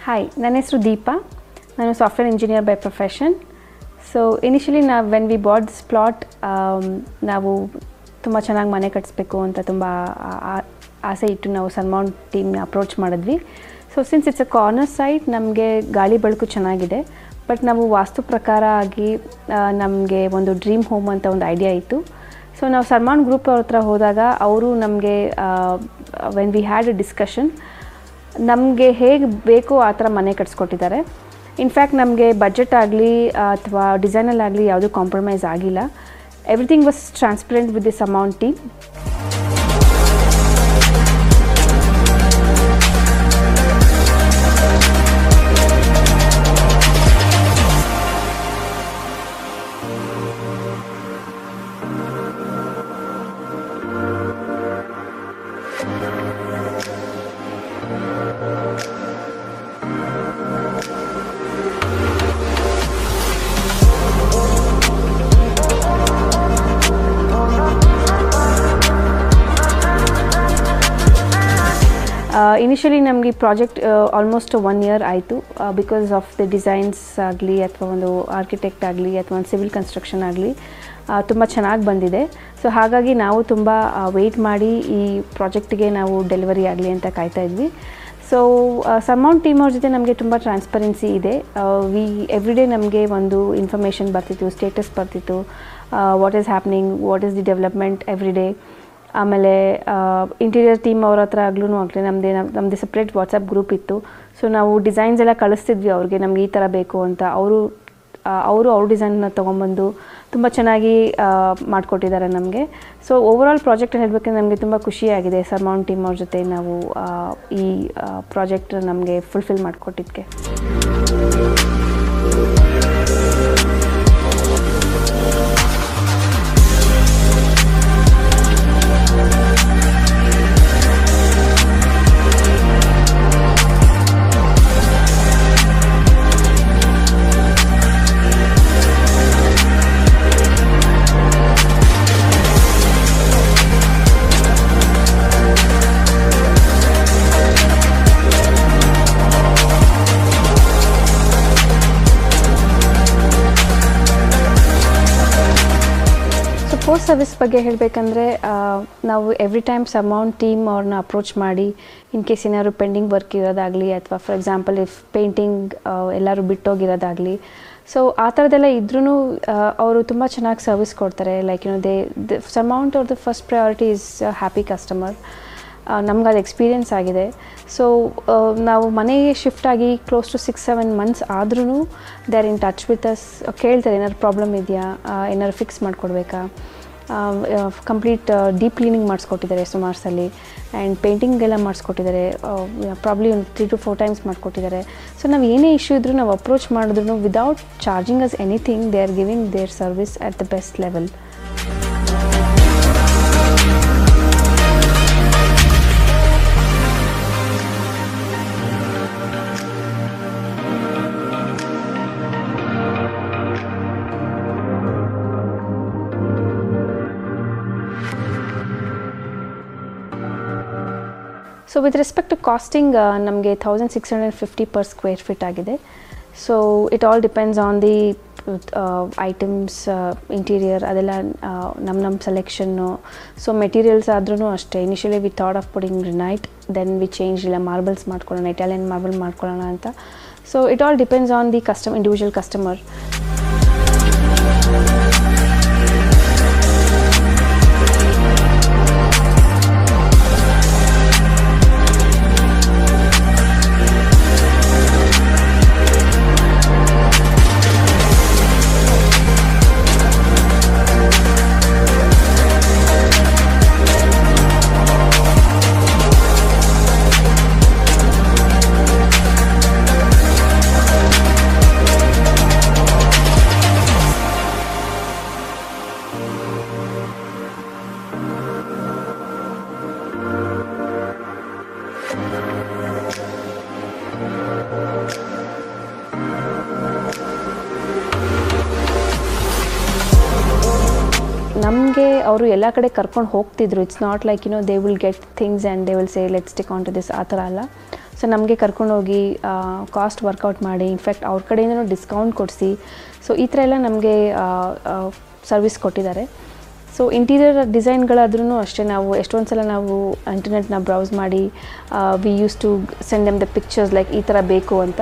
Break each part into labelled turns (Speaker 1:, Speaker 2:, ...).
Speaker 1: Hi, ನನ್ನ ಹೆಸರು ದೀಪಾ. ನಾನು software engineer by profession. So initially when we bought this plot, ನಾವು ತುಂಬ ಚೆನ್ನಾಗಿ ಮನೆ ಕಟ್ಟಿಸ್ಬೇಕು ಅಂತ ತುಂಬ ಆಸೆ ಇಟ್ಟು ನಾವು ಸರ್ಮೌಂಟ್ ಟೀಮ್ನ ಅಪ್ರೋಚ್ ಮಾಡಿದ್ವಿ. So since it's a corner site, ನಮಗೆ ಗಾಳಿ ಬೆಳಕು ಚೆನ್ನಾಗಿದೆ. ಬಟ್ ನಾವು ವಾಸ್ತು ಪ್ರಕಾರ ಆಗಿ ನಮಗೆ ಒಂದು ಡ್ರೀಮ್ ಹೋಮ್ ಅಂತ ಒಂದು ಐಡಿಯಾ ಇತ್ತು. ಸೊ ನಾವು ಸರ್ಮೌಂಟ್ ಗ್ರೂಪ್ ಅವ್ರ ಹತ್ರ ಹೋದಾಗ ಅವರು ನಮಗೆ when we had a discussion, ನಮಗೆ ಹೇಗೆ ಬೇಕೋ ಆ ಥರ ಮನೆ ಕಟ್ಸ್ಕೊಟ್ಟಿದ್ದಾರೆ. ಇನ್ಫ್ಯಾಕ್ಟ್ ನಮಗೆ ಬಜೆಟ್ ಆಗಲಿ ಅಥವಾ ಡಿಸೈನಲ್ಲಾಗಲಿ ಯಾವುದೂ ಕಾಂಪ್ರಮೈಸ್ ಆಗಿಲ್ಲ. Everything was transparent with this amount team. Initially ನಮಗೆ ಪ್ರಾಜೆಕ್ಟ್ ಆಲ್ಮೋಸ್ಟ್ 1 year ಆಯಿತು. ಬಿಕಾಸ್ ಆಫ್ ದ ಡಿಸೈನ್ಸ್ ಆಗಲಿ ಅಥವಾ ಒಂದು ಆರ್ಕಿಟೆಕ್ಟ್ ಆಗಲಿ ಅಥವಾ ಒಂದು ಸಿವಿಲ್ ಕನ್ಸ್ಟ್ರಕ್ಷನ್ ಆಗಲಿ ತುಂಬ ಚೆನ್ನಾಗಿ ಬಂದಿದೆ. ಸೊ ಹಾಗಾಗಿ ನಾವು ತುಂಬ ವೆಯ್ಟ್ ಮಾಡಿ ಈ ಪ್ರಾಜೆಕ್ಟಿಗೆ ನಾವು ಡೆಲಿವರಿ ಆಗಲಿ ಅಂತ ಕಾಯ್ತಾ ಇದ್ವಿ. ಸೊ ಸರ್ಮೌಂಟ್ ಟೀಮ್ ಅವ್ರ ಜೊತೆ ನಮಗೆ ತುಂಬ ಟ್ರಾನ್ಸ್ಪರೆನ್ಸಿ ಇದೆ. ಎವ್ರಿಡೇ ನಮಗೆ ಒಂದು ಇನ್ಫಾರ್ಮೇಷನ್ ಬರ್ತಿತ್ತು, ಸ್ಟೇಟಸ್ ಬರ್ತಿತ್ತು, what is happening, what is the development everyday. ಆಮೇಲೆ ಇಂಟೀರಿಯರ್ ಟೀಮ್ ಅವ್ರ ಹತ್ರ ಆಗಲಿ ನಮ್ಮದೇ ಸಪ್ರೇಟ್ ವಾಟ್ಸಪ್ ಗ್ರೂಪ್ ಇತ್ತು. ಸೊ ನಾವು ಡಿಸೈನ್ಸ್ ಎಲ್ಲ ಕಳಿಸ್ತಿದ್ವಿ ಅವ್ರಿಗೆ, ನಮ್ಗೆ ಈ ಥರ ಬೇಕು ಅಂತ. ಅವರು ಅವ್ರ ಡಿಸೈನ್ನ ತೊಗೊಂಬಂದು ತುಂಬ ಚೆನ್ನಾಗಿ ಮಾಡಿಕೊಟ್ಟಿದ್ದಾರೆ ನಮಗೆ. ಸೊ ಓವರಾಲ್ ಪ್ರಾಜೆಕ್ಟ್ ಹೇಳಬೇಕಂದ್ರೆ ನಮಗೆ ತುಂಬ ಖುಷಿಯಾಗಿದೆ ಸರ್ಮೌಂಟ್ ಟೀಮ್ ಅವ್ರ ಜೊತೆ ನಾವು ಈ ಪ್ರಾಜೆಕ್ಟ್ ನಮಗೆ ಫುಲ್ಫಿಲ್ ಮಾಡಿಕೊಟ್ಟಿದ್ದಕ್ಕೆ. ಪೋಸ್ಟ್ ಸರ್ವಿಸ್ ಬಗ್ಗೆ ಹೇಳಬೇಕಂದ್ರೆ, ನಾವು ಎವ್ರಿ ಟೈಮ್ ಸರ್ಮೌಂಟ್ ಟೀಮ್ ಅವ್ರನ್ನ ಅಪ್ರೋಚ್ ಮಾಡಿ ಇನ್ ಕೇಸ್ ಏನಾದ್ರು ಪೆಂಡಿಂಗ್ ವರ್ಕ್ ಇರೋದಾಗಲಿ ಅಥವಾ ಫಾರ್ ಎಕ್ಸಾಂಪಲ್ ಇಫ್ ಪೇಂಟಿಂಗ್ ಎಲ್ಲರೂ ಬಿಟ್ಟೋಗಿರೋದಾಗಲಿ, ಸೊ ಆ ಥರದ್ದೆಲ್ಲ ಇದ್ರೂ ಅವರು ತುಂಬ ಚೆನ್ನಾಗಿ ಸರ್ವಿಸ್ ಕೊಡ್ತಾರೆ. ಲೈಕ್ ಸರ್ಮೌಂಟ್ ಅವ್ರದ್ದು first priority is happy customer. ನಮ್ಗೆ ಅದು ಎಕ್ಸ್ಪೀರಿಯೆನ್ಸ್ ಆಗಿದೆ. ಸೊ ನಾವು ಮನೆಗೆ ಶಿಫ್ಟ್ ಆಗಿ ಕ್ಲೋಸ್ ಟು 6-7 months ಆದ್ರೂ they are in touch with us. ಕೇಳ್ತಾರೆ ಏನಾದ್ರು ಪ್ರಾಬ್ಲಮ್ ಇದೆಯಾ, ಏನಾದ್ರು ಫಿಕ್ಸ್ ಮಾಡಿಕೊಡ್ಬೇಕಾ. ಕಂಪ್ಲೀಟ್ ಡೀಪ್ ಕ್ಲೀನಿಂಗ್ ಮಾಡಿಸ್ಕೊಟ್ಟಿದ್ದಾರೆ ಸುಮಾರು ಸಲ, ಆ್ಯಂಡ್ ಪೇಂಟಿಂಗೆಲ್ಲ ಮಾಡಿಸ್ಕೊಟ್ಟಿದ್ದಾರೆ. ಪ್ರಾಬ್ಲಿ ಒಂದು 3 to 4 times ಮಾಡಿಕೊಟ್ಟಿದ್ದಾರೆ. ಸೊ ನಾವು ಏನೇ ಇಶ್ಯೂ ಇದ್ದರೂ ನಾವು ಅಪ್ರೋಚ್ ಮಾಡಿದ್ರು without charging us anything, they are giving their service at the best level. So with respect to costing, ನಮಗೆ 1650 per square feet ಆಗಿದೆ. So it all depends on the items, interior ಅದೆಲ್ಲ ನಮ್ಮ selection. So materials ಆದ್ರೂ ಅಷ್ಟೇ, initially we thought of putting granite, then we change, ಇಲ್ಲ marbles ಮಾಡ್ಕೊಳ್ಳೋಣ, Italian marble ಮಾಡ್ಕೊಳ್ಳೋಣ ಅಂತ. So it all depends on the individual customer. ನಮಗೆ ಅವರು ಎಲ್ಲ ಕಡೆ ಕರ್ಕೊಂಡು ಹೋಗ್ತಿದ್ರು. It's not like they will get things and they will say let's stick on to this, ಆ ಥರ ಅಲ್ಲ. ಸೊ ನಮಗೆ ಕರ್ಕೊಂಡೋಗಿ ಕಾಸ್ಟ್ ವರ್ಕೌಟ್ ಮಾಡಿ, ಇನ್ಫ್ಯಾಕ್ಟ್ ಅವ್ರ ಕಡೆಯಿಂದನೂ ಡಿಸ್ಕೌಂಟ್ ಕೊಡಿಸಿ, ಸೊ ಈ ಥರ ಎಲ್ಲ ನಮಗೆ ಸರ್ವಿಸ್ ಕೊಟ್ಟಿದ್ದಾರೆ. ಸೊ ಇಂಟೀರಿಯರ್ ಡಿಸೈನ್ಗಳಾದ್ರೂ ಅಷ್ಟೇ, ನಾವು ಎಷ್ಟೊಂದು ಸಲ ನಾವು ಇಂಟರ್ನೆಟ್ನ ಬ್ರೌಸ್ ಮಾಡಿ we use to send them the pictures like ಈ ಥರ ಬೇಕು ಅಂತ.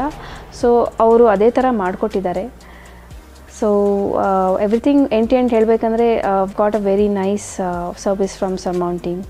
Speaker 1: ಸೊ ಅವರು ಅದೇ ಥರ ಮಾಡಿಕೊಟ್ಟಿದ್ದಾರೆ. So everything end to end ಹೇಳಬೇಕಂದ್ರೆ got a very nice service from Surmount team.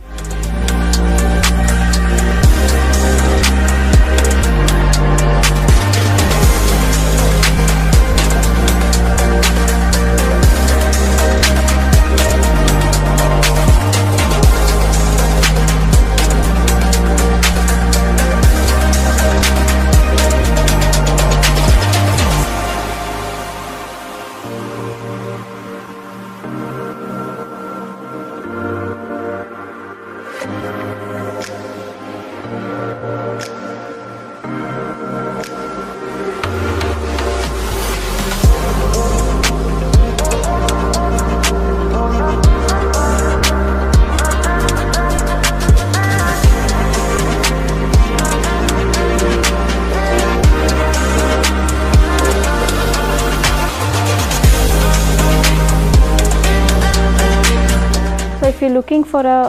Speaker 1: If you're looking for a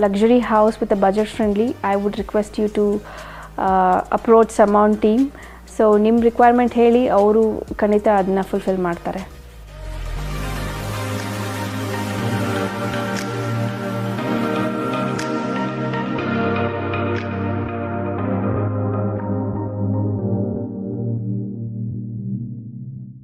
Speaker 1: luxury house with a budget friendly, I would request you to approach Surmount team. So ನಿಮ್ಮ requirement ಹೇಳಿ ಅವರು ಖಂಡಿತ ಅದನ್ನ fulfil ಮಾಡ್ತಾರೆ.